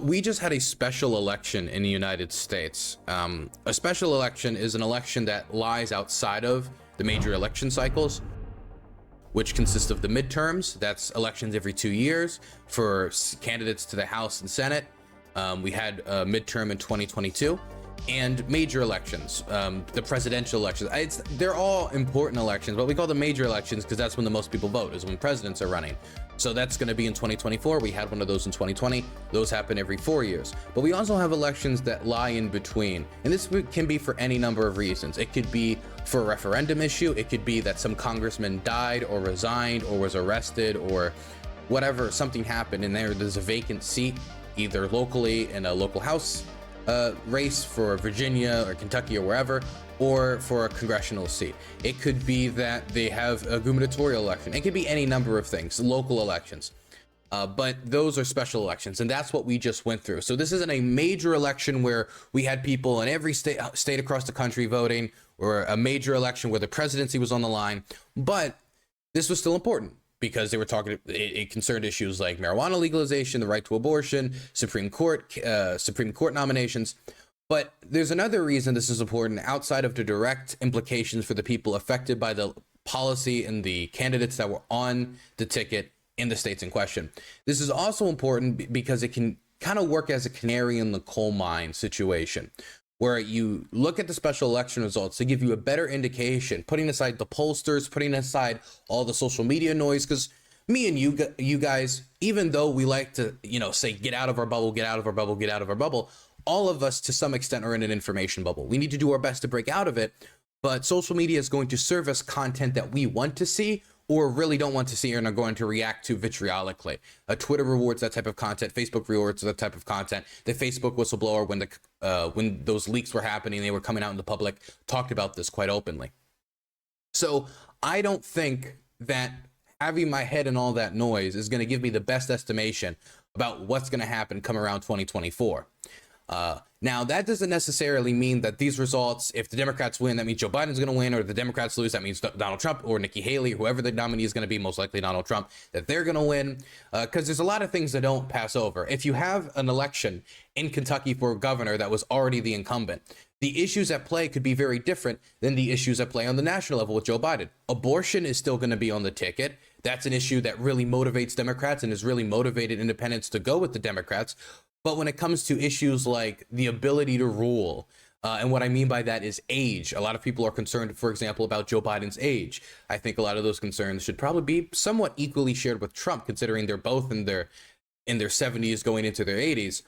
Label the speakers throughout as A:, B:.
A: We just had a special election in the United States. A special election is an election that lies outside of the major election cycles, which consist of the midterms. That's elections every 2 years for candidates to the House and Senate. We had a midterm in 2022, and major elections, the presidential elections. They're all important elections, but we call them major elections because that's when the most people vote, is when presidents are running. So that's going to be in 2024. We had one of those in 2020. Those happen every 4 years. But we also have elections that lie in between. And this can be for any number of reasons. It could be for a referendum issue. It could be that some congressman died or resigned or was arrested or whatever, something happened and there's a vacant seat, either locally in a local House race for Virginia or Kentucky or wherever, or for a congressional seat. It could be that they have a gubernatorial election. It could be any number of things, local elections. But those are special elections, and that's what we just went through. So this isn't a major election where we had people in every state across the country voting, or a major election where the presidency was on the line. But this was still important because they were talking, it concerned issues like marijuana legalization, the right to abortion, Supreme Court nominations. But there's another reason this is important outside of the direct implications for the people affected by the policy and the candidates that were on the ticket in the states in question. This is also important because it can kind of work as a canary in the coal mine situation, where you look at the special election results to give you a better indication, putting aside the pollsters, putting aside all the social media noise, because me and you guys, even though we like to, say, get out of our bubble, get out of our bubble, get out of our bubble, all of us to some extent are in an information bubble. We need to do our best to break out of it, but social media is going to serve us content that we want to see or really don't want to see and are going to react to vitriolically. Twitter rewards that type of content. Facebook rewards that type of content. The Facebook whistleblower, when those leaks were happening, they were coming out in the public, talked about this quite openly. So I don't think that having my head in all that noise is going to give me the best estimation about what's going to happen come around 2024. Now, that doesn't necessarily mean that these results, if the Democrats win, that means Joe Biden's going to win, or the Democrats lose, that means Donald Trump or Nikki Haley, whoever the nominee is going to be, most likely Donald Trump, that they're going to win, because there's a lot of things that don't pass over. If you have an election in Kentucky for governor that was already the incumbent, the issues at play could be very different than the issues at play on the national level with Joe Biden. Abortion is still going to be on the ticket. That's an issue that really motivates Democrats and has really motivated independents to go with the Democrats. But when it comes to issues like the ability to rule, and what I mean by that is age, a lot of people are concerned, for example, about Joe Biden's age. I think a lot of those concerns should probably be somewhat equally shared with Trump, considering they're both in their 70s going into their 80s.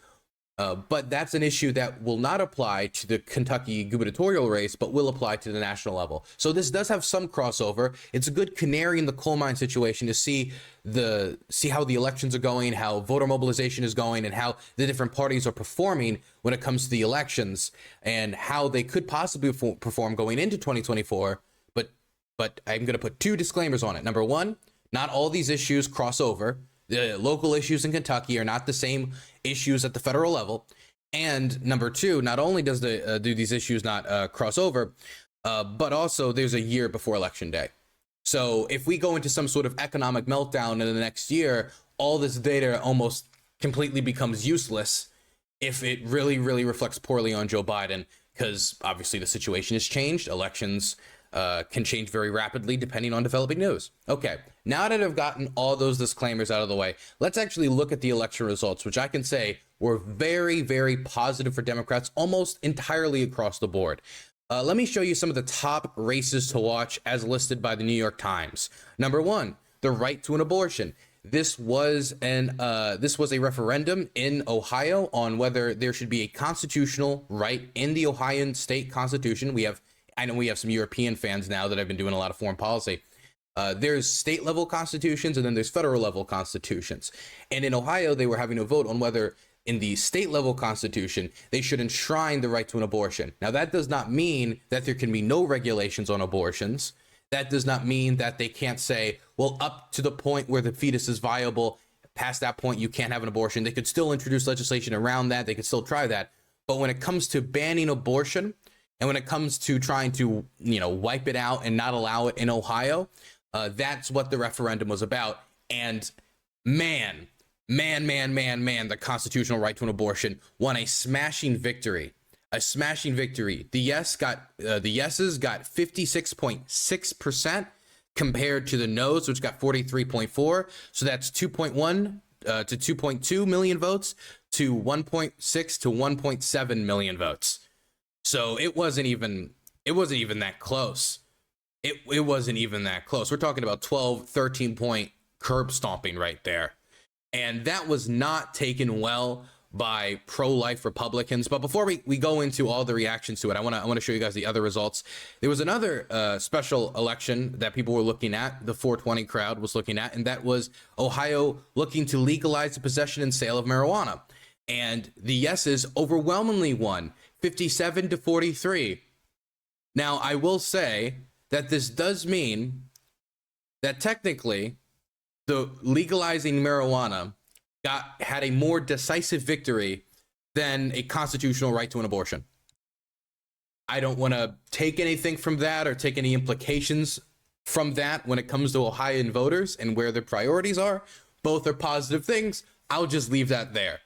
A: But that's an issue that will not apply to the Kentucky gubernatorial race, but will apply to the national level. So this does have some crossover. It's a good canary in the coal mine situation to see how the elections are going, how voter mobilization is going, and how the different parties are performing when it comes to the elections, and how they could possibly perform going into 2024. But I'm going to put two disclaimers on it. Number one, not all these issues cross over. The local issues in Kentucky are not the same issues at the federal level. And number two, not only do these issues not cross over, but also there's a year before Election Day. So if we go into some sort of economic meltdown in the next year, all this data almost completely becomes useless if it really, really reflects poorly on Joe Biden, because obviously the situation has changed. Elections can change very rapidly depending on developing news. Okay, now that I've gotten all those disclaimers out of the way, let's actually look at the election results, which I can say were very, very positive for Democrats almost entirely across the board. Let me show you some of the top races to watch as listed by the New York Times. Number one, the right to an abortion. This was a referendum in Ohio on whether there should be a constitutional right in the Ohio state constitution. I know we have some European fans now that have been doing a lot of foreign policy. There's state level constitutions and then there's federal level constitutions. And in Ohio, they were having a vote on whether in the state level constitution, they should enshrine the right to an abortion. Now, that does not mean that there can be no regulations on abortions. That does not mean that they can't say, well, up to the point where the fetus is viable, past that point, you can't have an abortion. They could still introduce legislation around that. They could still try that. But when it comes to banning abortion, and when it comes to trying to, wipe it out and not allow it in Ohio, that's what the referendum was about. And man, man, the constitutional right to an abortion won a smashing victory. A smashing victory. The yeses got 56.6% compared to the noes, which got 43.4. So that's 2.1 to 2.2 million votes to 1.6 to 1.7 million votes. So it wasn't even that close. It wasn't even that close. We're talking about 12, 13 point curb stomping right there. And that was not taken well by pro-life Republicans. But before we go into all the reactions to it, I want to show you guys the other results. There was another special election that people were looking at, the 420 crowd was looking at, and that was Ohio looking to legalize the possession and sale of marijuana. And the yeses overwhelmingly won, 57 to 43. Now, I will say that this does mean that technically the legalizing marijuana had a more decisive victory than a constitutional right to an abortion. I don't want to take anything from that or take any implications from that when it comes to Ohioan voters and where their priorities are. Both are positive things. I'll just leave that there.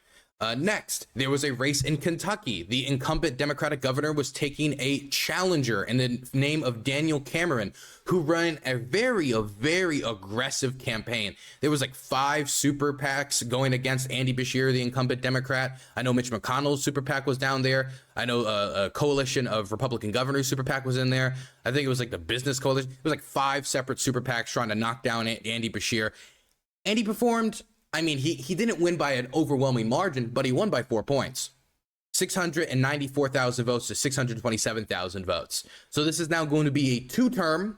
A: Next, there was a race in Kentucky. The incumbent Democratic governor was taking a challenger in the name of Daniel Cameron, who ran a very aggressive campaign. There was like 5 super PACs going against Andy Beshear, the incumbent Democrat. I know Mitch McConnell's super PAC was down there. I know a coalition of Republican governors super PAC was in there. I think it was like the Business Coalition. It was like 5 separate super PACs trying to knock down Andy Beshear. And he performed. I mean, he didn't win by an overwhelming margin, but he won by 4 points. 694,000 votes to 627,000 votes. So this is now going to be a two-term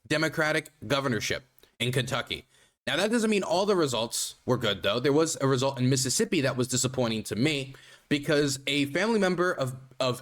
A: Democratic governorship in Kentucky. Now, that doesn't mean all the results were good, though. There was a result in Mississippi that was disappointing to me because a family member of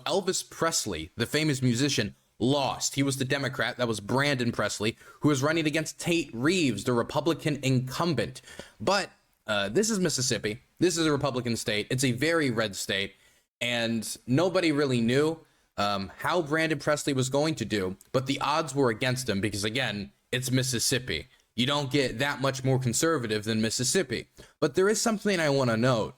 A: Elvis Presley, the famous musician, lost. He was the Democrat. That was Brandon Presley, who was running against Tate Reeves, the Republican incumbent. But this is Mississippi. This is a Republican state. It's a very red state, and nobody really knew how Brandon Presley was going to do, but the odds were against him because, again, it's Mississippi. You don't get that much more conservative than Mississippi. But there is something I want to note.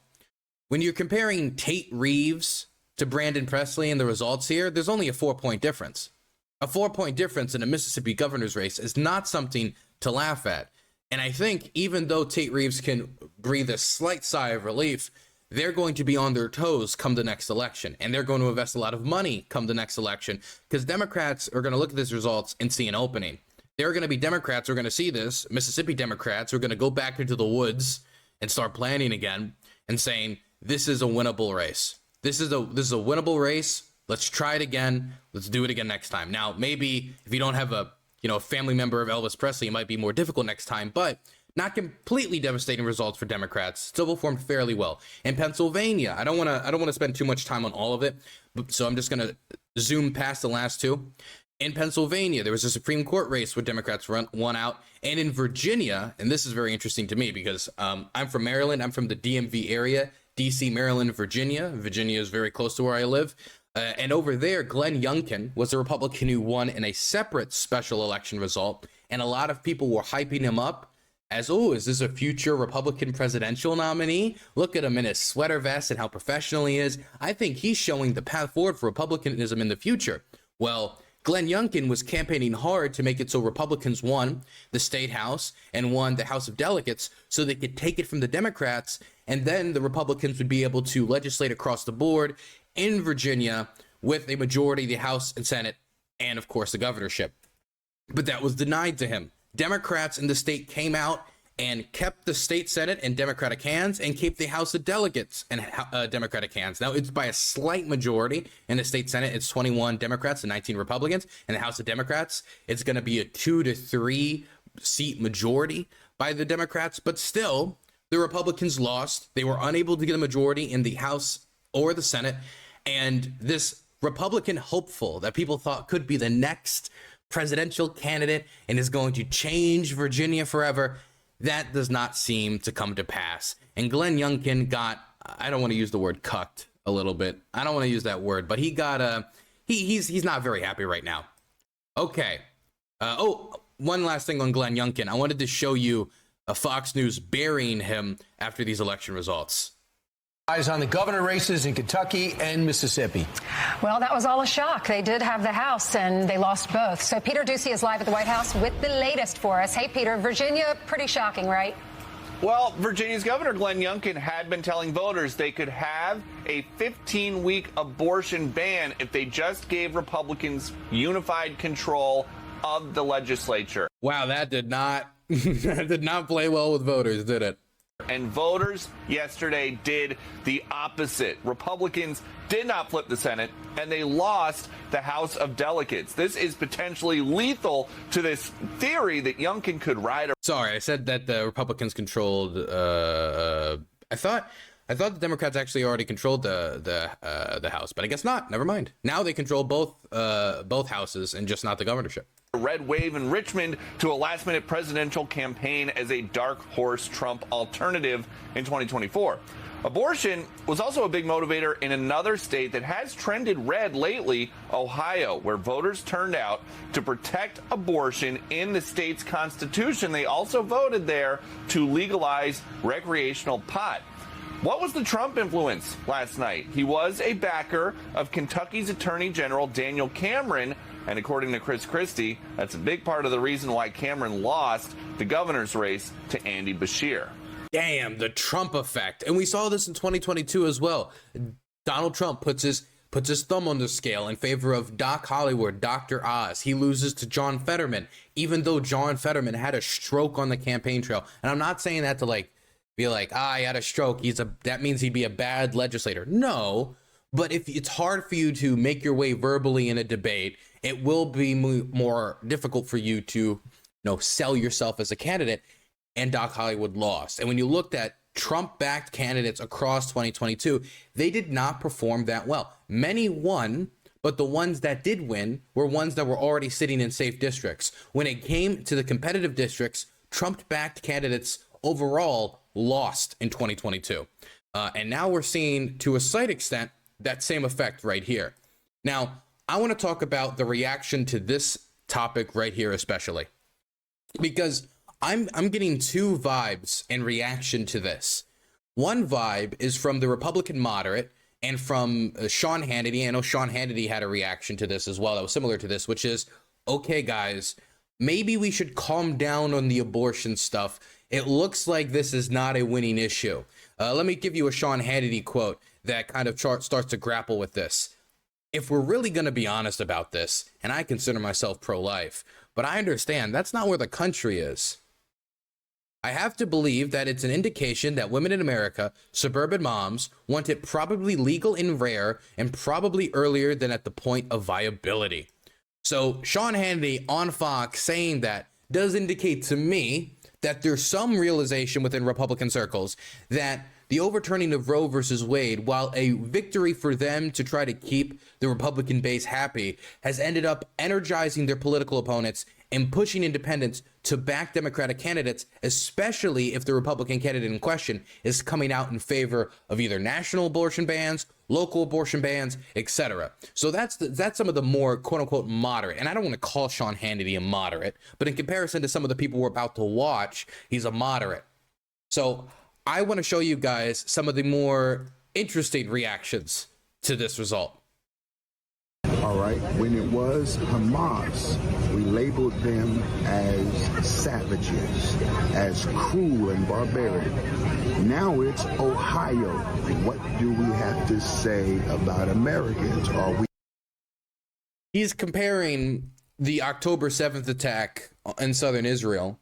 A: When you're comparing Tate Reeves to Brandon Presley and the results here, there's only a 4-point difference. A 4-point difference in a Mississippi governor's race is not something to laugh at. And I think even though Tate Reeves can breathe a slight sigh of relief, they're going to be on their toes come the next election. And they're going to invest a lot of money come the next election because Democrats are going to look at these results and see an opening. There are going to be Democrats who are going to see this, Mississippi Democrats who are going to go back into the woods and start planning again and saying, this is a winnable race. This is a winnable race. Let's try it again. Let's do it again next time. Now, maybe if you don't have a family member of Elvis Presley, it might be more difficult next time, but not completely devastating results for Democrats. Still performed fairly well. In Pennsylvania, I don't want to spend too much time on all of it, so I'm just going to zoom past the last 2. In Pennsylvania, there was a Supreme Court race where Democrats won out. And in Virginia, and this is very interesting to me because I'm from Maryland. I'm from the DMV area. DC, Maryland, Virginia. Virginia is very close to where I live. And over there, Glenn Youngkin was a Republican who won in a separate special election result. And a lot of people were hyping him up as, oh, is this a future Republican presidential nominee? Look at him in his sweater vest and how professional he is. I think he's showing the path forward for Republicanism in the future. Well, Glenn Youngkin was campaigning hard to make it so Republicans won the state house and won the House of Delegates so they could take it from the Democrats, and then the Republicans would be able to legislate across the board in Virginia with a majority of the House and Senate and, of course, the governorship. But that was denied to him. Democrats in the state came out and kept the state Senate in Democratic hands and kept the House of Delegates in Democratic hands. Now, it's by a slight majority. In the state Senate, it's 21 Democrats and 19 Republicans. In the House of Democrats, it's going to be a 2 to 3 seat majority by the Democrats. But still, the Republicans lost. They were unable to get a majority in the House or the Senate. And this Republican hopeful that people thought could be the next presidential candidate and is going to change Virginia forever, that does not seem to come to pass. And Glenn Youngkin got, I don't want to use the word cucked a little bit. I don't want to use that word, but he got he's not very happy right now. Okay. One last thing on Glenn Youngkin. I wanted to show you Fox News burying him after these election results.
B: Eyes on the governor races in Kentucky and Mississippi.
C: Well, that was all a shock. They did have the House, and they lost both. So Peter Ducey is live at the White House with the latest for us. Hey, Peter, Virginia, pretty shocking, right?
D: Well, Virginia's Governor Glenn Youngkin had been telling voters they could have a 15-week abortion ban if they just gave Republicans unified control of the legislature.
A: Wow, that did not that did not play well with voters, did it?
D: And voters yesterday did the opposite. Republicans did not flip the Senate, and they lost the House of Delegates. This is potentially lethal to this theory that Youngkin could ride.
A: Sorry, I said that the Republicans controlled. I thought the Democrats actually already controlled the House, but I guess not. Never mind. Now they control both houses and just not the governorship.
D: A red wave in Richmond to a last-minute presidential campaign as a dark horse Trump alternative in 2024. Abortion was also a big motivator in another state that has trended red lately, Ohio, where voters turned out to protect abortion in the state's constitution. They also voted there to legalize recreational pot. What was the Trump influence last night? He was a backer of Kentucky's Attorney General Daniel Cameron, and according to Chris Christie, that's a big part of the reason why Cameron lost the governor's race to Andy Beshear.
A: Damn, the Trump effect. And we saw this in 2022 as well. Donald Trump puts his thumb on the scale in favor of Doc Hollywood, Dr. Oz. He loses to John Fetterman, even though John Fetterman had a stroke on the campaign trail. And I'm not saying that to be like, he had a stroke. That means he'd be a bad legislator. No, but if it's hard for you to make your way verbally in a debate, it will be more difficult for you to, sell yourself as a candidate. And Doc Hollywood lost. And when you looked at Trump-backed candidates across 2022, they did not perform that well. Many won, but the ones that did win were ones that were already sitting in safe districts. When it came to the competitive districts, Trump-backed candidates overall lost in 2022. And now we're seeing, to a slight extent, that same effect right here. Now, I want to talk about the reaction to this topic right here especially, because I'm getting two vibes in reaction to this. One vibe is from the Republican moderate and from Sean Hannity. I know Sean Hannity had a reaction to this as well that was similar to this, which is, okay, guys, maybe we should calm down on the abortion stuff. It looks like this is not a winning issue. Let me give you a Sean Hannity quote that kind of starts to grapple with this. If we're really going to be honest about this, and I consider myself pro-life, but I understand that's not where the country is. I have to believe that it's an indication that women in America, suburban moms, want it probably legal and rare and probably earlier than at the point of viability. So Sean Hannity on Fox saying that does indicate to me that there's some realization within Republican circles that the overturning of Roe versus Wade, while a victory for them to try to keep the Republican base happy, has ended up energizing their political opponents and pushing independents to back Democratic candidates, especially if the Republican candidate in question is coming out in favor of either national abortion bans, local abortion bans, etc. So that's some of the more quote-unquote moderate, and I don't want to call Sean Hannity a moderate, but in comparison to some of the people we're about to watch, he's a moderate. So I want to show you guys some of the more interesting reactions to this result.
E: All right, when it was Hamas, we labeled them as savages, as cruel and barbaric. Now it's Ohio. What do we have to say about Americans? Are we?
A: He's comparing the October 7th attack in southern Israel,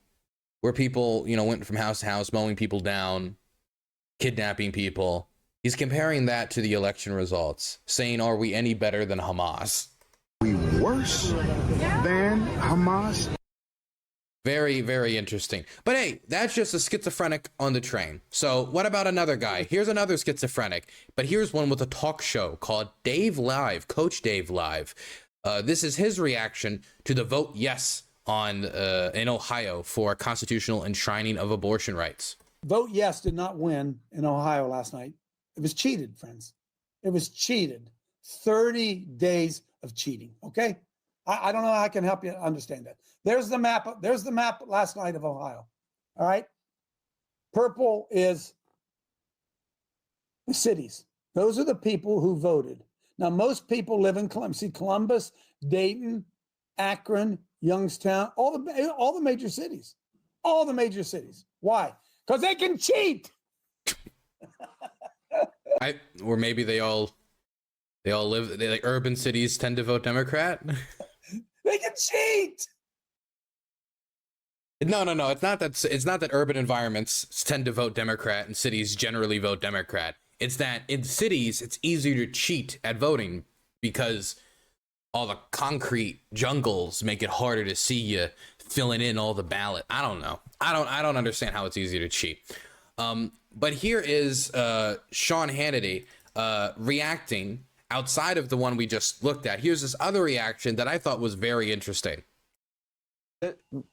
A: where people, went from house to house, mowing people down, kidnapping people. He's comparing that to the election results, saying, are we any better than Hamas?
E: We worse than Hamas?
A: Very, very interesting. But hey, that's just a schizophrenic on the train. So what about another guy? Here's another schizophrenic, but here's one with a talk show called Dave Live, Coach Dave Live. This is his reaction to the vote yes on in Ohio for constitutional enshrining of abortion rights.
F: Vote yes did not win in Ohio last night. It was cheated, friends. It was cheated. 30 days of cheating, okay? I don't know how I can help you understand that. There's the map. There's the map last night of Ohio, all right? Purple is the cities. Those are the people who voted. Now, most people live in Columbus. See, Columbus, Dayton, Akron, Youngstown, all the major cities. All the major cities. Why? Because they can cheat.
A: Or maybe they all live, like urban cities tend to vote Democrat.
F: They can cheat.
A: No. It's not that urban environments tend to vote Democrat and cities generally vote Democrat. It's that in cities, it's easier to cheat at voting because all the concrete jungles make it harder to see you filling in all the ballot. I don't know. I don't understand how it's easier to cheat. But here is Sean Hannity reacting outside of the one we just looked at. Here's this other reaction that I thought was very interesting.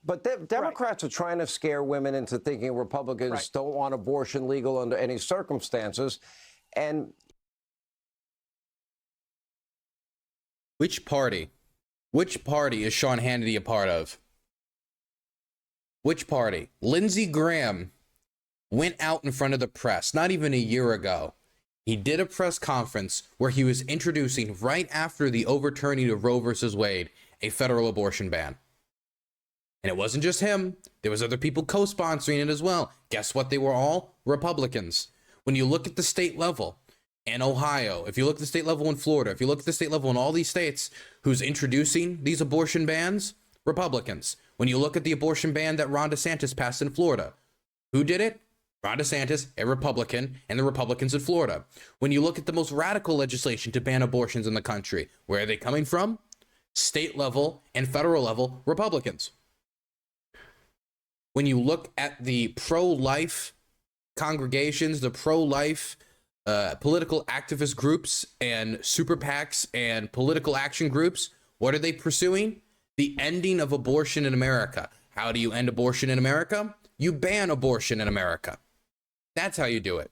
G: But Democrats are trying to scare women into thinking Republicans don't want abortion legal under any circumstances. And
A: which party is Sean Hannity a part of? Which party? Lindsey Graham went out in front of the press not even a year ago. He did a press conference where he was introducing, right after the overturning of Roe versus Wade, a federal abortion ban. And it wasn't just him. There was other people co-sponsoring it as well. Guess what? They were all Republicans. When you look at the state level in Ohio, if you look at the state level in Florida, if you look at the state level in all these states, who's introducing these abortion bans? Republicans. When you look at the abortion ban that Ron DeSantis passed in Florida, who did it? Ron DeSantis, a Republican, and the Republicans in Florida. When you look at the most radical legislation to ban abortions in the country, where are they coming from? State level and federal level Republicans. When you look at the pro-life congregations, the pro-life political activist groups and super PACs and political action groups, what are they pursuing? The ending of abortion in America. How do you end abortion in America? You ban abortion in America. That's how you do it.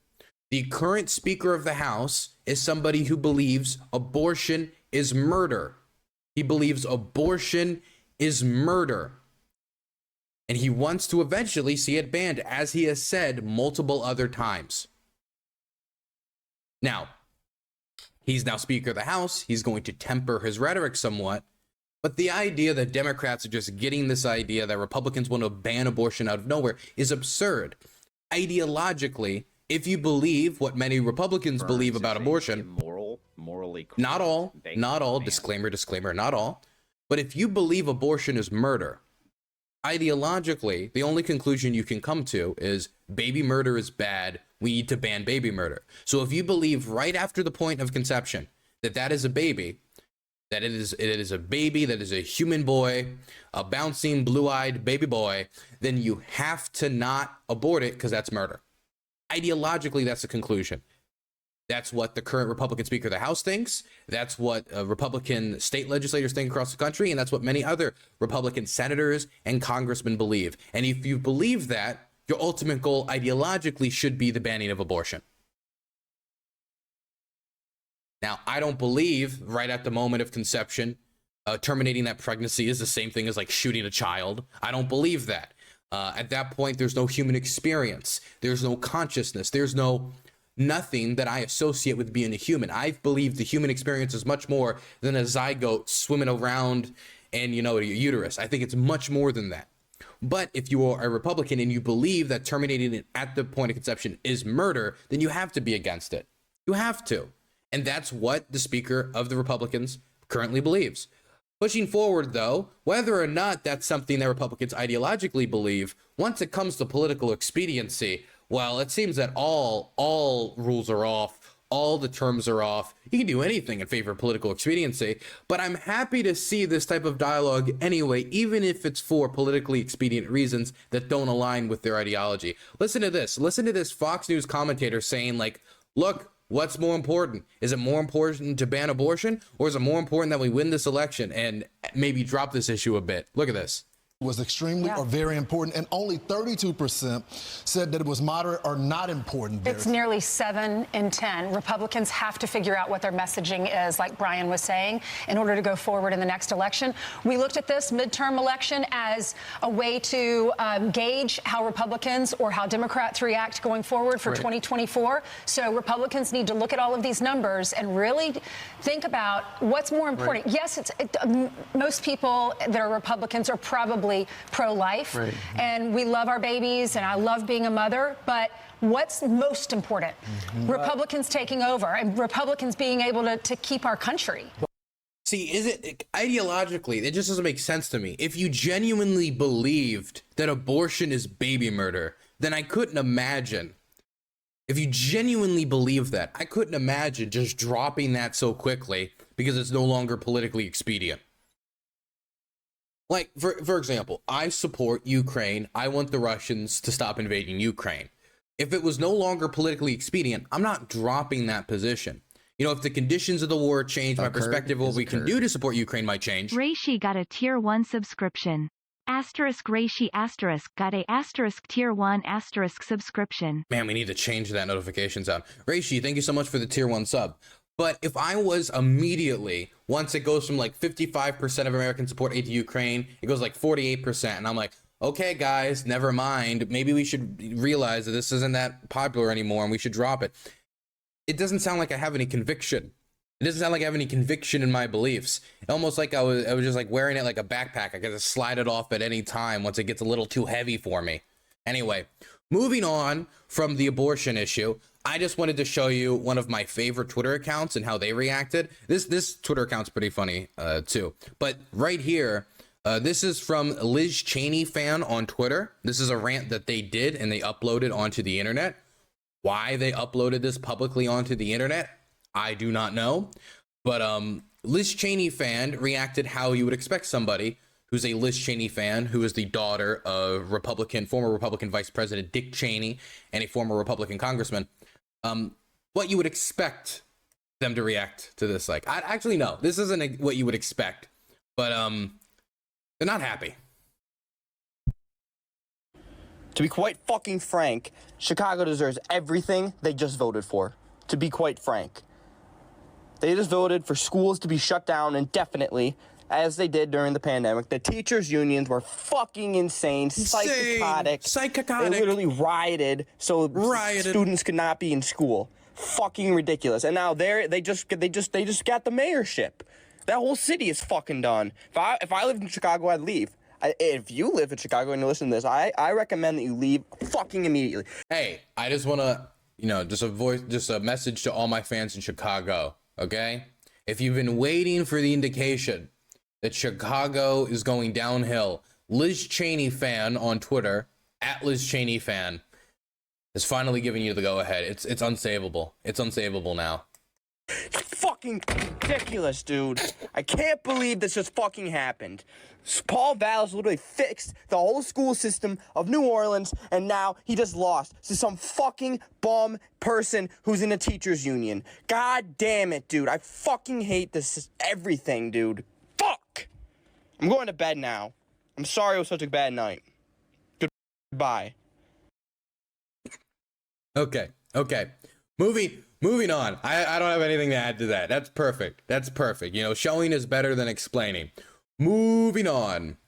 A: The current Speaker of the House is somebody who believes abortion is murder. He believes abortion is murder. And he wants to eventually see it banned, as he has said multiple other times. Now, he's now Speaker of the House. He's going to temper his rhetoric somewhat. But the idea that Democrats are just getting this idea that Republicans want to ban abortion out of nowhere is absurd. Ideologically, if you believe what many Republicans believe about abortion, morally not all, disclaimer, not all. But if you believe abortion is murder, ideologically, the only conclusion you can come to is baby murder is bad. We need to ban baby murder. So if you believe right after the point of conception that that is a baby, that it is a baby, that is a human boy, a bouncing blue-eyed baby boy, then you have to not abort it because that's murder. Ideologically, that's the conclusion. That's what the current Republican Speaker of the House thinks. That's what Republican state legislators think across the country. And that's what many other Republican senators and congressmen believe. And if you believe that, your ultimate goal ideologically should be the banning of abortion. Now, I don't believe right at the moment of conception, terminating that pregnancy is the same thing as like shooting a child. I don't believe that. At that point, there's no human experience. There's no consciousness. There's nothing that I associate with being a human. I believe the human experience is much more than a zygote swimming around and, your uterus. I think it's much more than that. But if you are a Republican and you believe that terminating it at the point of conception is murder, then you have to be against it. You have to. And that's what the Speaker of the Republicans currently believes. Pushing forward, though, whether or not that's something that Republicans ideologically believe, once it comes to political expediency, well, it seems that all rules are off, all the terms are off. You can do anything in favor of political expediency, but I'm happy to see this type of dialogue anyway, even if it's for politically expedient reasons that don't align with their ideology. Listen to this. Listen to this Fox News commentator saying, like, look, what's more important? Is it more important to ban abortion, or is it more important that we win this election and maybe drop this issue a bit? Look at this.
H: was extremely or very important, and only 32% said that it was moderate or not important.
C: It's nearly 7 in 10. Republicans have to figure out what their messaging is, like Brian was saying, in order to go forward in the next election. We looked at this midterm election as a way to gauge how Republicans or how Democrats react going forward for 2024. So Republicans need to look at all of these numbers and really think about what's more important. Yes, most people that are Republicans are probably pro-life, and we love our babies, and I love being a mother, but what's most important? Republicans taking over and Republicans being able to keep our country.
A: See, is it ideologically, it just doesn't make sense to me. If you genuinely believed that abortion is baby murder, then I couldn't imagine. If you genuinely believe that, I couldn't imagine just dropping that so quickly because it's no longer politically expedient. Like, for example, I support Ukraine. I want the Russians to stop invading Ukraine. If it was no longer politically expedient, I'm not dropping that position. You know, if the conditions of the war change, my perspective of what we can do to support Ukraine might change.
I: Reishi got a tier 1 subscription. Asterisk Reishi asterisk got a asterisk tier 1 asterisk subscription.
A: Man, we need to change that notification sound. Reishi, thank you so much for the tier 1 sub. But if I was immediately, once it goes from like 55% of American support aid to Ukraine, it goes like 48%. And I'm like, okay, guys, never mind. Maybe we should realize that this isn't that popular anymore and we should drop it. It doesn't sound like I have any conviction. It doesn't sound like I have any conviction in my beliefs. Almost like I was just like wearing it like a backpack. I gotta slide it off at any time once it gets a little too heavy for me. Anyway, moving on from the abortion issue, I just wanted to show you one of my favorite Twitter accounts and how they reacted. This Twitter account's pretty funny too. But right here, this is from Liz Cheney fan on Twitter. This is a rant that they did and they uploaded onto the internet. Why they uploaded this publicly onto the internet, I do not know. But Liz Cheney fan reacted how you would expect somebody who's a Liz Cheney fan, who is the daughter of former Republican Vice President Dick Cheney and a former Republican congressman. What you would expect them to react to this like. Actually, no, this isn't what you would expect, but they're not happy.
J: To be quite fucking frank, Chicago deserves everything they just voted for. To be quite frank. They just voted for schools to be shut down indefinitely, as they did during the pandemic. The teachers' unions were fucking insane, psychotic. They literally rioted so students could not be in school. Fucking ridiculous. And now they just got the mayorship. That whole city is fucking done. If I lived in Chicago, I'd leave. If you live in Chicago and you listen to this, I recommend that you leave fucking immediately.
A: Hey, I just want to, just a message to all my fans in Chicago, okay? If you've been waiting for the indication that Chicago is going downhill, Liz Cheney fan on Twitter, @LizCheneyFan, is finally giving you the go-ahead. It's unsavable. It's unsavable now.
J: Fucking ridiculous, dude. I can't believe this just fucking happened. Paul Vallis literally fixed the whole school system of New Orleans, and now he just lost to some fucking bum person who's in a teachers union. God damn it, dude. I fucking hate this everything, dude. Fuck! I'm going to bed now. I'm sorry it was such a bad night. Goodbye.
A: Okay. Moving on. I don't have anything to add to that. That's perfect. Showing is better than explaining. Moving on.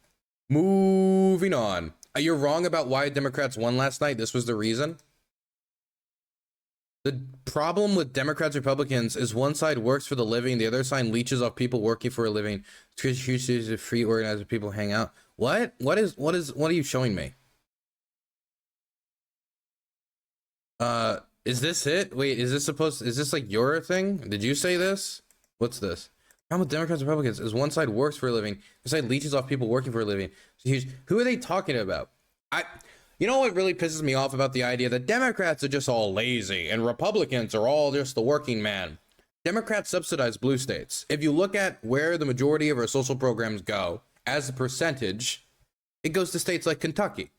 A: You're wrong about why Democrats won last night. This was the reason. The problem with Democrats and Republicans is one side works for the living, the other side leeches off people working for a living. It's a free organizer, people hang out. What are you showing me? Is this it? Wait, is this like your thing? Did you say this? What's this? The problem with Democrats and Republicans is one side works for a living, the side leeches off people working for a living. Who are they talking about? You know what really pisses me off about the idea that Democrats are just all lazy and Republicans are all just the working man. Democrats subsidize blue states. If you look at where the majority of our social programs go, as a percentage, it goes to states like Kentucky.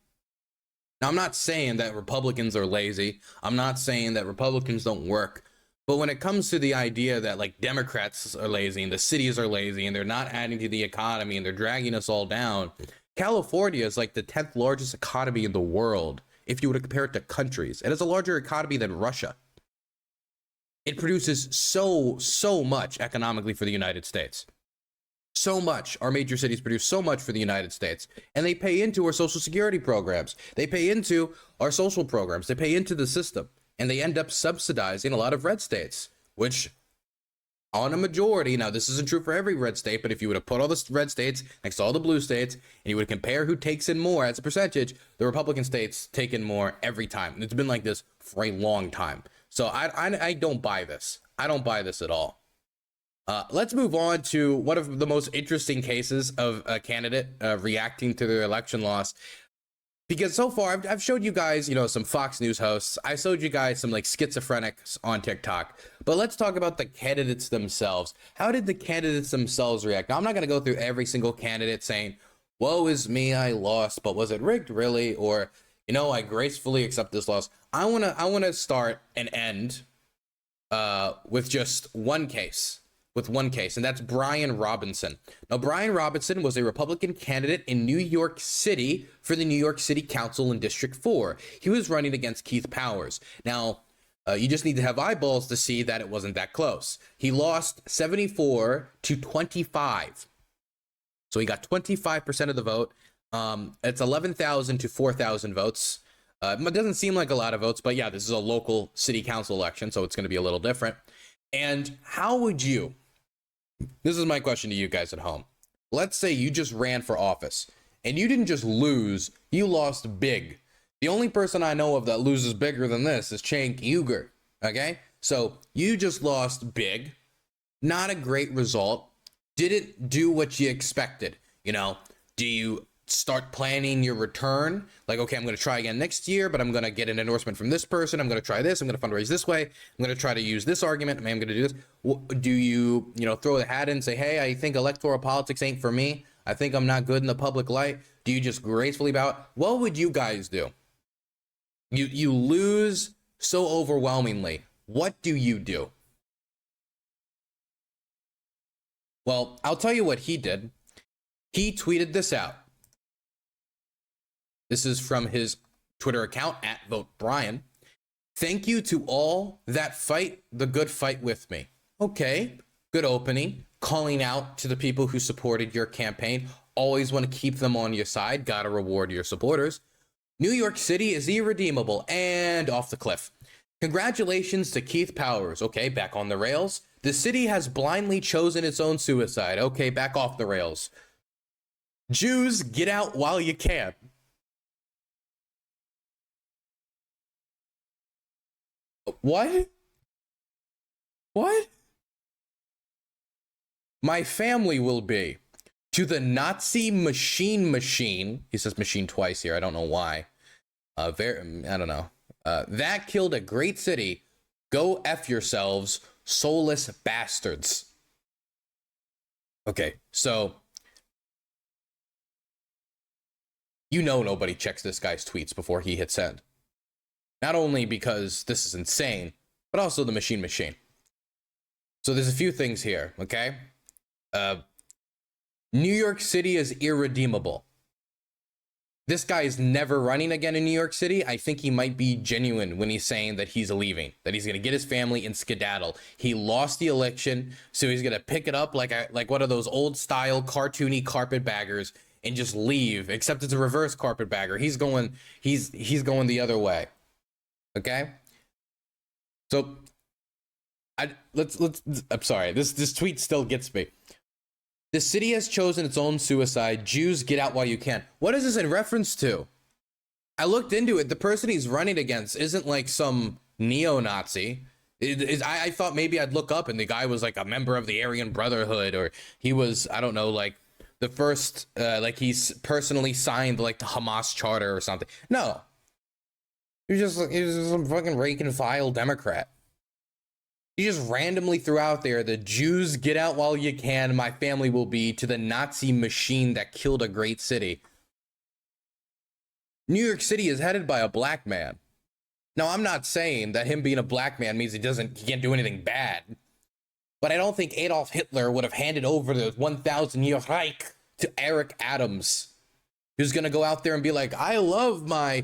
A: Now, I'm not saying that Republicans are lazy. I'm not saying that Republicans don't work. But when it comes to the idea that like Democrats are lazy and the cities are lazy and they're not adding to the economy and they're dragging us all down, California is like the 10th largest economy in the world if you were to compare it to countries. It has a larger economy than Russia. It produces so much economically for the United States. So much. Our major cities produce so much for the United States. And they pay into our social security programs. They pay into our social programs. They pay into the system. And they end up subsidizing a lot of red states, which on a majority, now this isn't true for every red state, but if you would have put all the red states next to all the blue states, and you would compare who takes in more as a percentage, the Republican states take in more every time. And it's been like this for a long time. So I don't buy this. I don't buy this at all. Let's move on to one of the most interesting cases of a candidate reacting to their election loss. Because so far, I've showed you guys, some Fox News hosts. I showed you guys some like schizophrenics on TikTok. But let's talk about the candidates themselves. How did the candidates themselves react? Now, I'm not going to go through every single candidate saying, woe is me, I lost, but was it rigged really? Or, I gracefully accept this loss. I want to start and end with just one case. And that's Brian Robinson. Now, Brian Robinson was a Republican candidate in New York City for the New York City Council in District 4. He was running against Keith Powers. Now, you just need to have eyeballs to see that it wasn't that close. He lost 74 to 25. So he got 25% of the vote. It's 11,000 to 4,000 votes. It doesn't seem like a lot of votes, but yeah, this is a local city council election, so it's going to be a little different. And how would you... This is my question to you guys at home. Let's say you just ran for office and you didn't just lose, you lost big. The only person I know of that loses bigger than this is Cenk Uygur. Okay? So you just lost big. Not a great result. Didn't do what you expected. Do you start planning your return? Like, okay, I'm going to try again next year, but I'm going to get an endorsement from this person. I'm going to try this. I'm going to fundraise this way. I'm going to try to use this argument. I'm going to do this. Do you, throw the hat in and say, hey, I think electoral politics ain't for me. I think I'm not good in the public light. Do you just gracefully bow out? What would you guys do? You lose so overwhelmingly. What do you do? Well, I'll tell you what he did. He tweeted this out. This is from his Twitter account, @VoteBrian. Thank you to all that fight the good fight with me. Okay, good opening. Calling out to the people who supported your campaign. Always want to keep them on your side. Gotta reward your supporters. New York City is irredeemable and off the cliff. Congratulations to Keith Powers. Okay, back on the rails. The city has blindly chosen its own suicide. Okay, back off the rails. Jews, get out while you can. What? My family will be to the Nazi machine. He says machine twice here. I don't know why. I don't know. That killed a great city. Go F yourselves, soulless bastards. Okay, so nobody checks this guy's tweets before he hits send. Not only because this is insane, but also the machine. So there's a few things here, okay? New York City is irredeemable. This guy is never running again in New York City. I think he might be genuine when he's saying that he's leaving, that he's going to get his family and skedaddle. He lost the election, so he's going to pick it up like one of those old style cartoony carpetbaggers and just leave, except it's a reverse carpetbagger. He's going the other way. Okay, so I'm sorry. This tweet still gets me. The city has chosen its own suicide. Jews, get out while you can. What is this in reference to? I looked into it. The person he's running against isn't like some neo-Nazi. I thought maybe I'd look up and the guy was like a member of the Aryan Brotherhood, or he was, I don't know, like the first, like he's personally signed like the Hamas charter or something. No. He was just some fucking rank and file Democrat. He just randomly threw out there, the Jews, get out while you can. My family will be to the Nazi machine that killed a great city. New York City is headed by a black man. Now, I'm not saying that him being a black man means he can't do anything bad. But I don't think Adolf Hitler would have handed over the 1,000-year Reich to Eric Adams. who's going to go out there and be like, I love my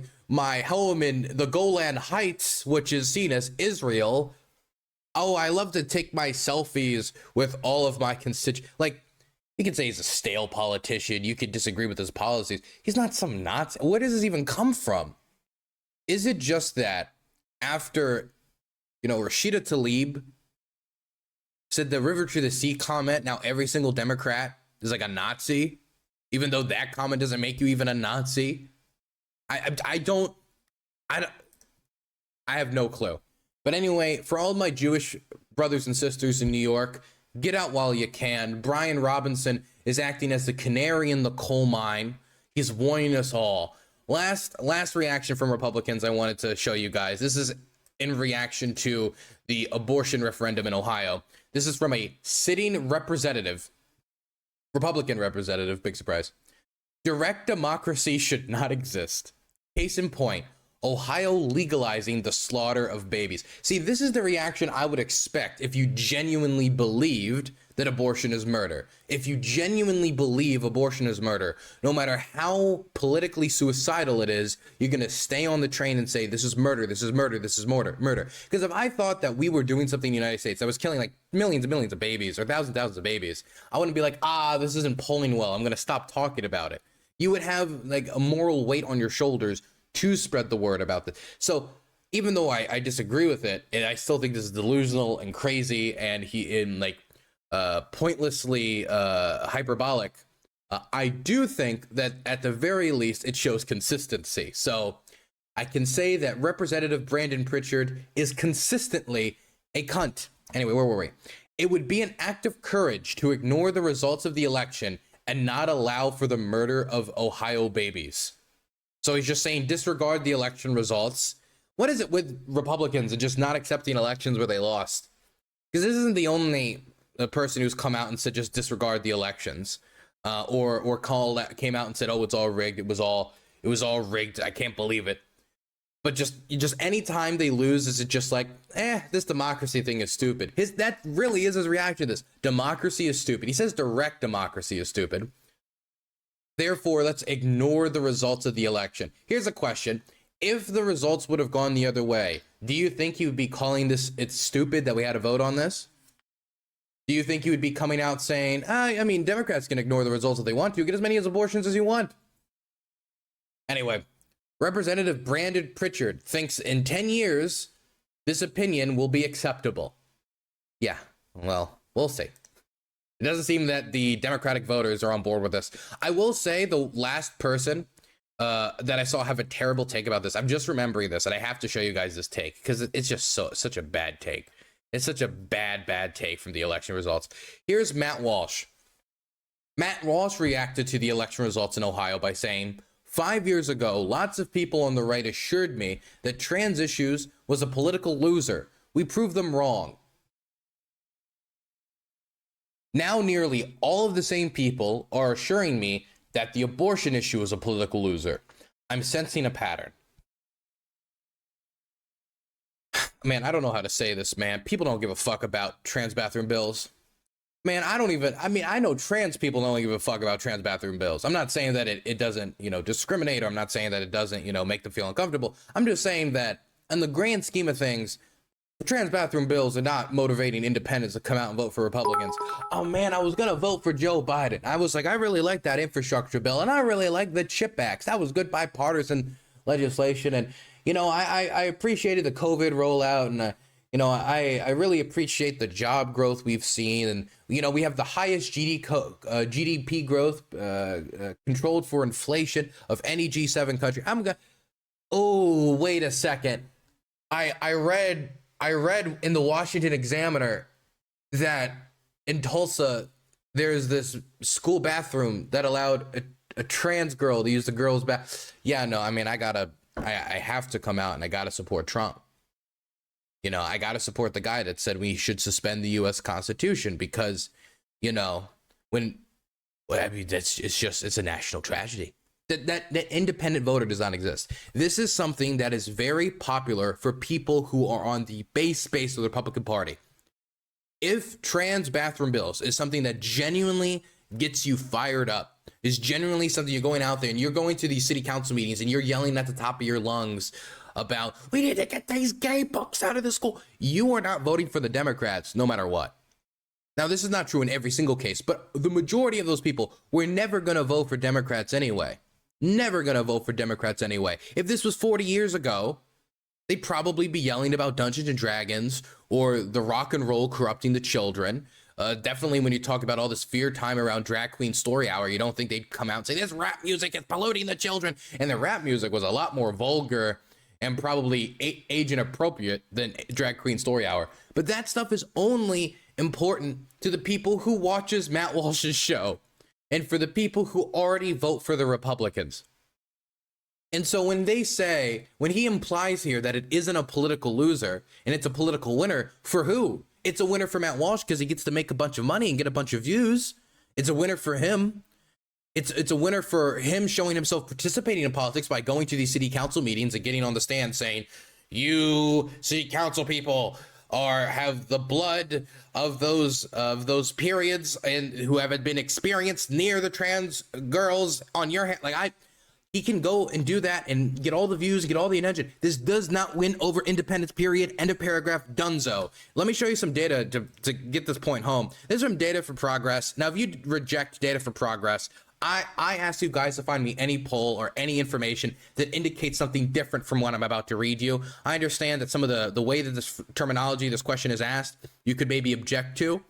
A: home in the Golan Heights, which is seen as Israel. Oh, I love to take my selfies with all of my constituents. Like, you could say he's a stale politician. You could disagree with his policies. He's not some Nazi. Where does this even come from? Is it just that after, Rashida Tlaib said the river to the sea comment, now every single Democrat is like a Nazi, even though that comment doesn't make you even a Nazi? I have no clue. But anyway, for all my Jewish brothers and sisters in New York, get out while you can. Brian Robinson is acting as the canary in the coal mine. He's warning us all. Last reaction from Republicans I wanted to show you guys. This is in reaction to the abortion referendum in Ohio. This is from a sitting representative, Republican representative, big surprise. Direct democracy should not exist. Case in point, Ohio legalizing the slaughter of babies. See, this is the reaction I would expect if you genuinely believed that abortion is murder. If you genuinely believe abortion is murder, no matter how politically suicidal it is, you're going to stay on the train and say, this is murder, this is murder, this is murder. Because if I thought that we were doing something in the United States that was killing like millions and millions of babies or thousands of babies, I wouldn't be like, this isn't polling well, I'm going to stop talking about it. You would have like a moral weight on your shoulders to spread the word about this. So even though I disagree with it, and I still think this is delusional and crazy, and pointlessly hyperbolic, I do think that at the very least it shows consistency. So I can say that Representative Brandon Pritchard is consistently a cunt. Anyway, where were we? It would be an act of courage to ignore the results of the election and not allow for the murder of Ohio babies. So he's just saying disregard the election results. What is it with Republicans and just not accepting elections where they lost? Because this isn't the only person who's come out and said just disregard the elections, or came out and said, oh, it's all rigged. It was all rigged. I can't believe it. But just any time they lose, is it just like, this democracy thing is stupid? That really is his reaction to this. Democracy is stupid. He says direct democracy is stupid. Therefore, let's ignore the results of the election. Here's a question. If the results would have gone the other way, do you think he would be calling it's stupid that we had a vote on this? Do you think he would be coming out saying, Democrats can ignore the results if they want to, get as many abortions as you want? Anyway, Representative Brandon Pritchard thinks in 10 years, this opinion will be acceptable. Yeah, well, we'll see. It doesn't seem that the Democratic voters are on board with this. I will say the last person that I saw have a terrible take about this. I'm just remembering this, and I have to show you guys this take because it's just such a bad take. It's such a bad take from the election results. Here's Matt Walsh. Matt Walsh reacted to the election results in Ohio by saying, 5 years ago, lots of people on the right assured me that trans issues was a political loser. We proved them wrong. Now nearly all of the same people are assuring me that the abortion issue is a political loser. I'm sensing a pattern. Man, I don't know how to say this, man. People don't give a fuck about trans bathroom bills. Man, I know trans people don't give a fuck about trans bathroom bills. I'm not saying that it doesn't, discriminate, or I'm not saying that it doesn't, make them feel uncomfortable. I'm just saying that in the grand scheme of things, trans bathroom bills are not motivating independents to come out and vote for Republicans. Oh man, I was gonna vote for Joe Biden. I was like, I really like that infrastructure bill, and I really like the CHIP Acts. That was good bipartisan legislation, and I appreciated the COVID rollout, and I really appreciate the job growth we've seen, and we have the highest GDP growth controlled for inflation of any G7 country. Oh, wait a second. I read in the Washington Examiner that in Tulsa, there's this school bathroom that allowed a trans girl to use the girls' bath. Yeah, no, I have to come out and I gotta support Trump. I gotta support the guy that said we should suspend the U.S. Constitution because, it's a national tragedy. That independent voter does not exist. This is something that is very popular for people who are on the base of the Republican Party. If trans bathroom bills is something that genuinely gets you fired up, is genuinely something you're going out there and you're going to these city council meetings and you're yelling at the top of your lungs about, we need to get these gay books out of the school, you are not voting for the Democrats no matter what. Now, this is not true in every single case, but the majority of those people were never going to vote for Democrats anyway. Never going to vote for Democrats anyway. If this was 40 years ago, they'd probably be yelling about Dungeons and Dragons or the rock and roll corrupting the children. Definitely when you talk about all this fear time around Drag Queen Story Hour, you don't think they'd come out and say, this rap music is polluting the children. And the rap music was a lot more vulgar and probably age inappropriate than Drag Queen Story Hour. But that stuff is only important to the people who watches Matt Walsh's show and for the people who already vote for the Republicans. And so when he implies here that it isn't a political loser and it's a political winner, for who? It's a winner for Matt Walsh because he gets to make a bunch of money and get a bunch of views. It's a winner for him. It's a winner for him showing himself participating in politics by going to these city council meetings and getting on the stand saying, you city council people have the blood of those periods and who have been experienced near the trans girls on your hand. He can go and do that and get all the views, get all the attention. This does not win over independence, period. End of paragraph, donezo. Let me show you some data to get this point home. This is from Data for Progress. Now, if you reject Data for Progress, I ask you guys to find me any poll or any information that indicates something different from what I'm about to read you. I understand that some of the way that this terminology, this question is asked, you could maybe object to,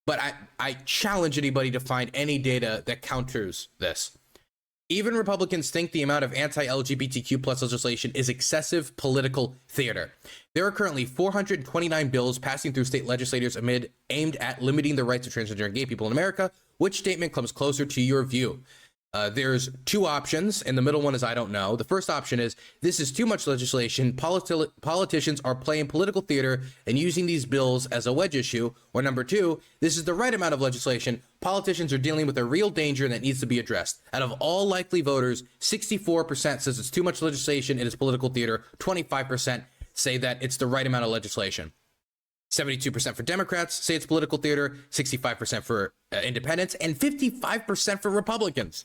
A: but I challenge anybody to find any data that counters this. Even Republicans think the amount of anti-LGBTQ plus legislation is excessive political theater. There are currently 429 bills passing through state legislators aimed at limiting the rights of transgender and gay people in America. Which statement comes closer to your view? There's two options, and the middle one is I don't know. The first option is this is too much legislation. Politicians are playing political theater and using these bills as a wedge issue. Or number two, this is the right amount of legislation. Politicians are dealing with a real danger that needs to be addressed. Out of all likely voters, 64% says it's too much legislation, it is political theater. 25% say that it's the right amount of legislation. 72% for Democrats say it's political theater, 65% for independents, and 55% for Republicans.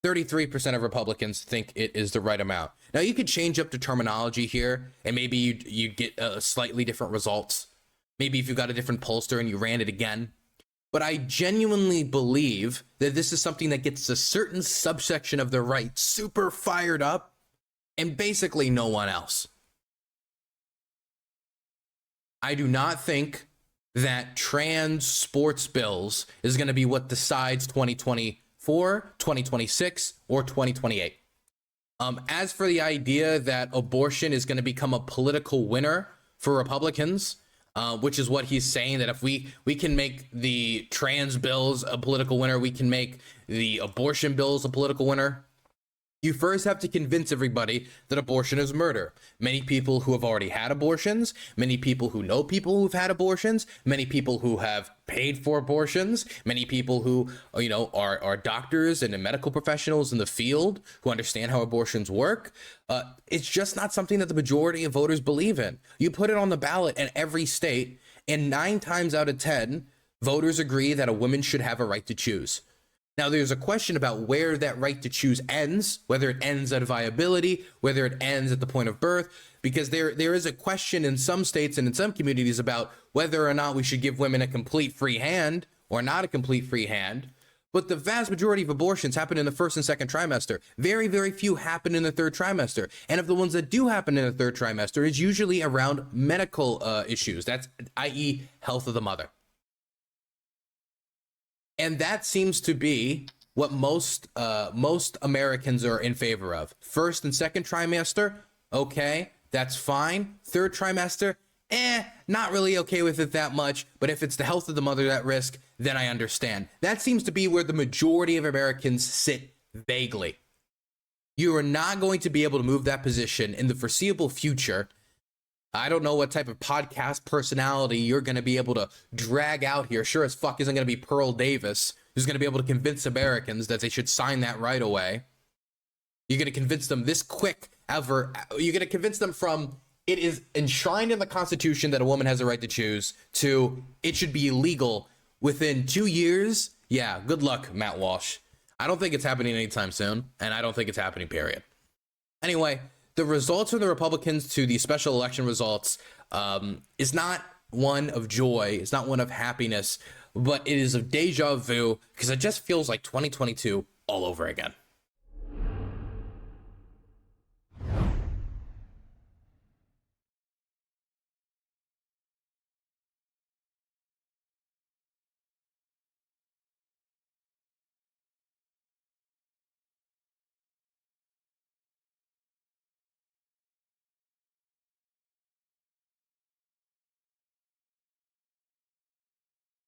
A: 33% of Republicans think it is the right amount. Now, you could change up the terminology here, and maybe you get slightly different results. Maybe if you got a different pollster and you ran it again. But I genuinely believe that this is something that gets a certain subsection of the right super fired up, and basically no one else. I do not think that trans sports bills is going to be what decides 2024, 2026, or 2028. As for the idea that abortion is going to become a political winner for Republicans, which is what he's saying, that if we can make the trans bills a political winner, we can make the abortion bills a political winner. You first have to convince everybody that abortion is murder. Many people who have already had abortions, many people who know people who've had abortions, many people who have paid for abortions, many people who, are doctors and medical professionals in the field who understand how abortions work. It's just not something that the majority of voters believe in. You put it on the ballot in every state, and 9 times out of 10, voters agree that a woman should have a right to choose. Now, there's a question about where that right to choose ends, whether it ends at viability, whether it ends at the point of birth, because there is a question in some states and in some communities about whether or not we should give women a complete free hand or not a complete free hand. But the vast majority of abortions happen in the first and second trimester. Very, very few happen in the third trimester. And of the ones that do happen in the third trimester, it's usually around medical issues. That's i.e. health of the mother. And that seems to be what most Americans are in favor of. First and second trimester, okay, that's fine. Third trimester, not really okay with it that much. But if it's the health of the mother at risk, then I understand. That seems to be where the majority of Americans sit vaguely. You are not going to be able to move that position in the foreseeable future. I don't know what type of podcast personality you're going to be able to drag out here. Sure as fuck isn't going to be Pearl Davis, who's going to be able to convince Americans that they should sign that right away. You're going to convince them this quick ever. You're going to convince them from it is enshrined in the Constitution that a woman has a right to choose to it should be illegal within 2 years Yeah, good luck, Matt Walsh. I don't think it's happening anytime soon, and I don't think it's happening, period. Anyway, the results from the Republicans to the special election results is not one of joy, it's not one of happiness, but it is of deja vu, because it just feels like 2022 all over again.